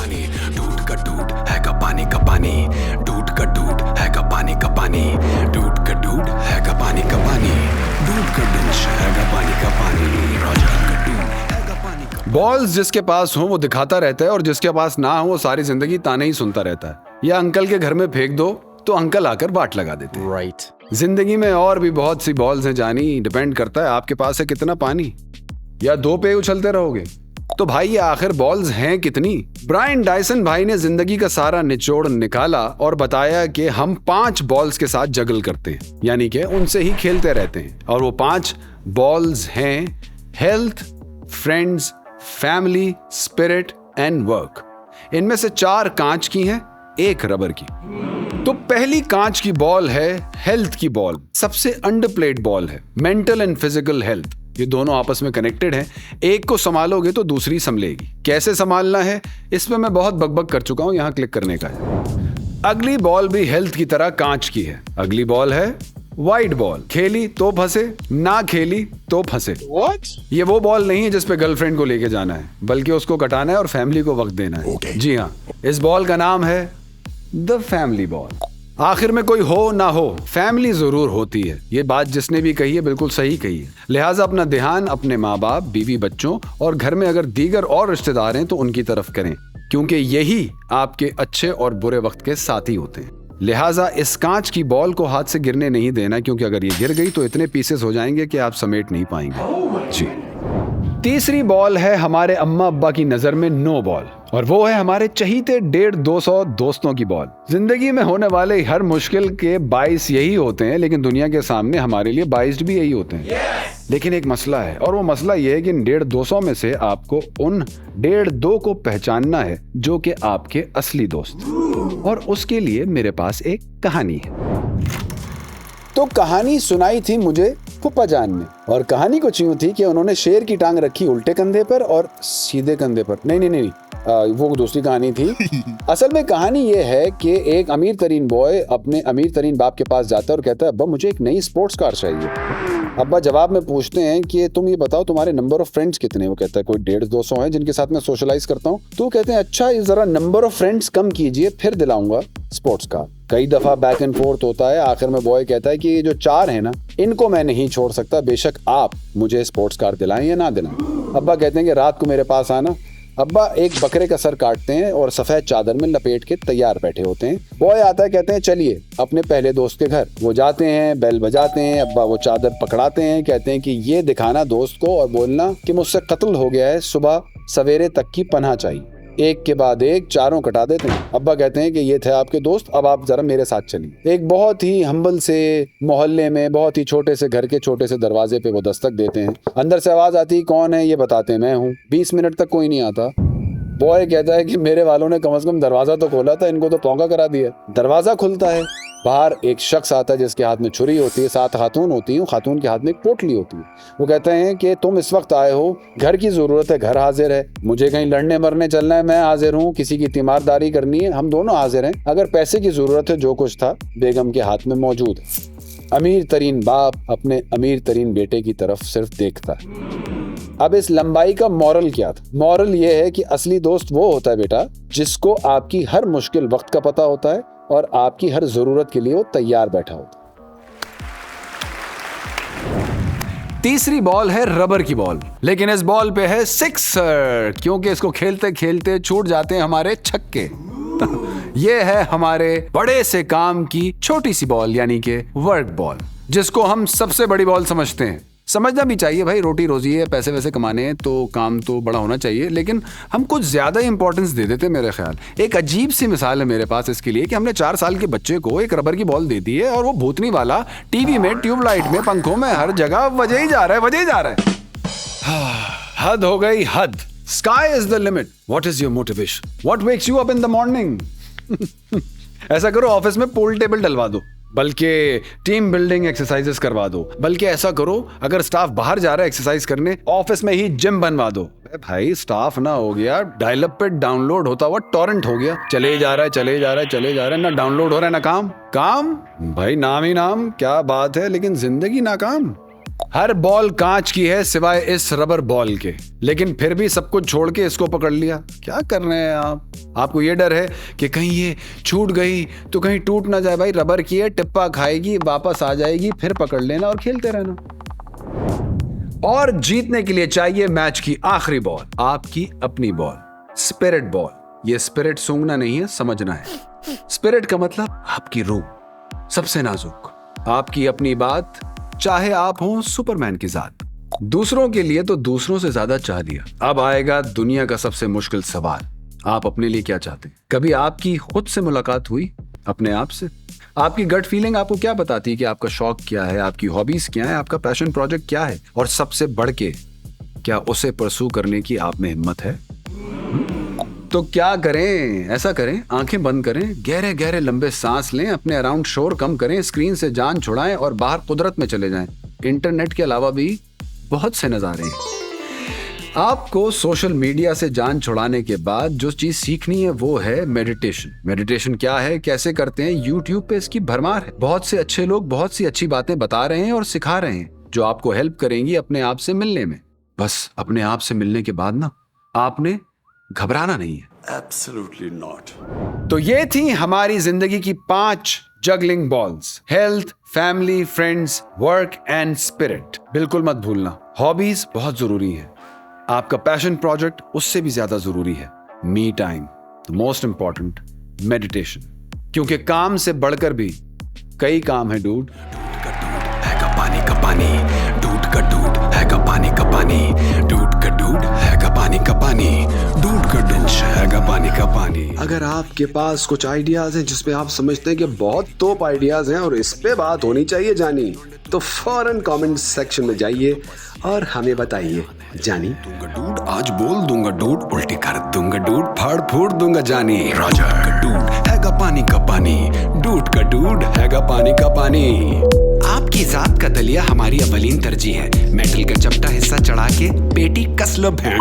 पानी, दूध का दूध है का पानी का पानी, दूध का दूध है का पानी का पानी, दूध का दूध है का पानी का पानी, दूध का दूध है का पानी का पानी, राजा का दूध है का पानी का। बॉल्स जिसके पास हो वो दिखाता रहता है और जिसके पास ना हो वो सारी जिंदगी ताने ही सुनता रहता है। या अंकल के घर में फेंक दो तो अंकल आकर बाट लगा देते हैं। राइट। जिंदगी में और भी बहुत सी बॉल्स हैं जानी, डिपेंड करता है आपके पास है कितना पानी, या दो पे उछलते रहोगे। तो भाई ये आखिर बॉल्स हैं कितनी? ब्रायन डायसन भाई ने जिंदगी का सारा निचोड़ निकाला और बताया कि हम 5 बॉल्स के साथ जगल करते हैं, यानी कि उनसे ही खेलते रहते हैं। और वो 5 बॉल्स हैं health, friends, family, spirit and work. इनमें से 4 कांच की हैं, 1 रबर की। तो पहली कांच की बॉल है हेल्थ की बॉल, सबसे अंडरप्लेड बॉल है, मेंटल एंड फिजिकल हेल्थ। ये दोनों आपस में कनेक्टेड हैं, एक को संभालोगे तो दूसरी संभलेगी। कैसे संभालना है इस पे मैं बहुत बकबक कर चुका हूं, यहां क्लिक करने का है। अगली बॉल भी हेल्थ की तरह कांच की है। अगली बॉल है वाइट बॉल, खेली तो फंसे, ना खेली तो फंसे। What? ये वो बॉल नहीं है जिस पे गर्लफ्रेंड को लेके जाना है, बल्कि उसको कटाना है और फैमिली को वक्त देना है। जी हाँ, इस बॉल का नाम है द फैमिली बॉल। आखिर में कोई हो ना हो, फैमिली जरूर होती है। ये बात जिसने भी कही है बिल्कुल सही कही है। लिहाजा अपना ध्यान अपने माँ बाप, बीवी, बच्चों और घर में अगर दीगर और रिश्तेदार हैं तो उनकी तरफ करें, क्योंकि यही आपके अच्छे और बुरे वक्त के साथी होते हैं। लिहाजा इस कांच की बॉल को हाथ से गिरने नहीं देना, क्योंकि अगर ये गिर गई तो इतने पीसेस हो जाएंगे कि आप समेट नहीं पाएंगे। जी। तीसरी बॉल है हमारे अम्मा अब्बा की नजर में नो बॉल, और वो है हमारे चहीते 150-200 दोस्तों की बॉल। जिंदगी में होने वाले हर मुश्किल के 22 यही होते हैं, लेकिन दुनिया के सामने हमारे लिए 22 भी यही होते हैं। लेकिन एक मसला है, और वो मसला ये है कि इन 150-200 में से आपको उन 150 को पहचानना है जो कि आपके असली दोस्त। और उसके लिए मेरे पास एक कहानी है। तो कहानी सुनाई थी मुझे फूफा जान ने, और कहानी कुछ यूं थी कि उन्होंने शेर की टांग रखी उल्टे कंधे पर और सीधे कंधे पर। नहीं, वो दूसरी कहानी थी। असल में कहानी ये है कि एक अमीर तरीन बॉय अपने अमीर तरीन बाप के पास जाता है और कहता है, अब्बा मुझे एक नई स्पोर्ट्स कार चाहिए। अब्बा जवाब में पूछते हैं कि तुम ये बताओ तुम्हारे नंबर ऑफ फ्रेंड्स कितने? वो कहता है कोई 150-200 हैं जिनके साथ मैं सोशलाइज करता हूँ। तो कहते हैं अच्छा, जरा नंबर ऑफ फ्रेंड्स कम कीजिए फिर दिलाऊंगा स्पोर्ट्स कार। कई दफा बैक एंड फोर्थ होता है। आखिर में बॉय कहता है कि ये जो 4 है ना, इनको मैं नहीं छोड़ सकता, बेशक आप मुझे स्पोर्ट्स कार दिलाएं या ना दिलाएं। अब्बा कहते हैं कि रात को मेरे पास आना। अब्बा एक बकरे का सर काटते हैं और सफेद चादर में लपेट के तैयार बैठे होते हैं। बॉय आता है, कहते हैं चलिए अपने पहले दोस्त के घर। वो जाते हैं, बेल बजाते हैं। अब्बा वो चादर पकड़ाते हैं, कहते हैं कि ये दिखाना दोस्त को और बोलना कि मुझसे कत्ल हो गया है, सुबह सवेरे तक की पनाह चाहिए। एक के बाद एक चारों कटा देते हैं। अब्बा कहते हैं कि ये थे आपके दोस्त, अब आप जरा मेरे साथ चलिए। एक बहुत ही हम्बल से मोहल्ले में बहुत ही छोटे से घर के छोटे से दरवाजे पे वो दस्तक देते हैं। अंदर से आवाज आती है, कौन है? ये बताते हैं मैं हूँ। 20 मिनट तक कोई नहीं आता। बॉय कहता है कि मेरे वालों ने कम से कम दरवाजा तो खोला था, इनको तो पौंगा करा दिया। दरवाजा खुलता है, बाहर एक शख्स आता है जिसके हाथ में छुरी होती है, 7 खातून होती हैं, खातून के हाथ में एक पोटली होती है। वो कहते हैं कि तुम इस वक्त आए हो, घर की जरूरत है, घर हाजिर है, मुझे कहीं लड़ने मरने चलना है, मैं हाजिर हूँ, किसी की तीमारदारी करनी है, हम दोनों हाजिर हैं। अगर पैसे की जरूरत है, जो कुछ था बेगम के हाथ में मौजूद है। अमीर तरीन बाप अपने अमीर तरीन बेटे की तरफ सिर्फ देखता है। अब इस लंबाई का मॉरल क्या था? मॉरल ये है कि असली दोस्त वो होता है बेटा जिसको आपकी हर मुश्किल वक्त का पता होता है और आपकी हर जरूरत के लिए वो तैयार बैठा होता है। तीसरी बॉल है रबर की बॉल, लेकिन इस बॉल पे है सिक्सर, क्योंकि इसको खेलते खेलते छूट जाते हैं हमारे छक्के। ये है हमारे बड़े से काम की छोटी सी बॉल, यानी कि वर्क बॉल, जिसको हम सबसे बड़ी बॉल समझते हैं। समझना भी चाहिए भाई, रोटी रोजी है, पैसे वैसे कमाने हैं तो काम तो बड़ा होना चाहिए, लेकिन हम कुछ ज्यादा इंपॉर्टेंस दे देते मेरे ख्याल। एक अजीब सी मिसाल है मेरे पास इसके लिए कि हमने 4 साल के बच्चे को एक रबर की बॉल दे दी है और वो भूतनी वाला टीवी में, ट्यूबलाइट में, पंखों में, हर जगह बजे ही जा रहा है। हद हो गई हद। Sky is the limit. What is your motivation? What wakes you up in the morning? ऐसा करो, ऑफिस में पूल टेबल डलवा दो, बल्कि टीम बिल्डिंग एक्सरसाइजेस करवा दो, बल्कि ऐसा करो अगर स्टाफ बाहर जा रहा है एक्सरसाइज करने, ऑफिस में ही जिम बनवा दो। भाई स्टाफ ना हो गया डायल अप पे डाउनलोड होता हुआ टॉरेंट हो गया, चले जा रहा है, ना डाउनलोड हो रहा है ना काम भाई, नाम ही नाम, क्या बात है, लेकिन जिंदगी नाकाम। हर बॉल कांच की है सिवाय इस रबर बॉल के, लेकिन फिर भी सब कुछ छोड़ के इसको पकड़ लिया। क्या कर रहे हैं आप? आपको ये डर है कि कहीं ये छूट गई तो कहीं टूट ना जाए। भाई रबर की है, टिप्पा खाएगी, वापस आ जाएगी, फिर पकड़ लेना और खेलते रहना। और जीतने के लिए चाहिए मैच की आखिरी बॉल, आपकी अपनी बॉल, स्पिरिट बॉल। ये स्पिरिट सूंघना नहीं है, समझना है। स्पिरिट का मतलब आपकी रूह, सबसे नाजुक, आपकी अपनी बात, चाहे आप हो सुपरमैन की जात। दूसरों के लिए तो दूसरों से ज्यादा चाह लिया। अब आएगा दुनिया का सबसे मुश्किल सवाल, आप अपने लिए क्या चाहते हैं? कभी आपकी खुद से मुलाकात हुई अपने आप से? आपकी गट फीलिंग आपको क्या बताती है कि आपका शौक क्या है, आपकी हॉबीज क्या है, आपका पैशन प्रोजेक्ट क्या है? और सबसे बढ़ के, क्या उसे परसू करने की आप में हिम्मत है? तो क्या करें? ऐसा करें, आंखें बंद करें, गहरे गहरे लंबे सांस लें, अपने अराउंड शोर कम करें, स्क्रीन से जान छुड़ाएं और बाहर कुदरत में चले जाएं। इंटरनेट के अलावा भी बहुत से नजारे हैं। आपको सोशल मीडिया से जान छुड़ाने के बाद जो चीज सीखनी है वो है मेडिटेशन। मेडिटेशन क्या है, कैसे करते हैं? यूट्यूब पे इसकी भरमार है। बहुत से अच्छे लोग बहुत सी अच्छी बातें बता रहे हैं और सिखा रहे हैं जो आपको हेल्प करेंगी अपने आप से मिलने में। बस अपने आप से मिलने के बाद ना आपने घबराना नहीं है। Absolutely not. तो ये थी हमारी जिंदगी की 5 juggling balls, health, family, friends, work and spirit. बिल्कुल मत भूलना, हॉबीज बहुत जरूरी है, आपका पैशन प्रोजेक्ट उससे भी ज्यादा जरूरी है, me time, the most important, meditation, क्योंकि काम से बढ़कर भी कई काम है डूड। दूध का दूध है का पानी, दूध का दूध है का पानी, दूध का दूध है का पानी, दूध का दूध है का पानी। अगर आपके पास कुछ आइडियाज हैं जिसपे आप समझते हैं कि बहुत टॉप आइडियाज हैं और इस पे बात होनी चाहिए जानी, तो फौरन कमेंट सेक्शन में जाइए और हमें बताइए जानी। दूंगा दूध आज बोल दूंगा दूध, उल्टी कर दूंगा दूध, फाड़ फोड़ दूंगा जानी। राजा का दूध है का पानी, दूध का दूध है का पानी। आपकी जात का दलिया हमारी अवलीन तरजीह है। मेटल का चपटा हिस्सा चढ़ा के पेटी कस लो भैंस।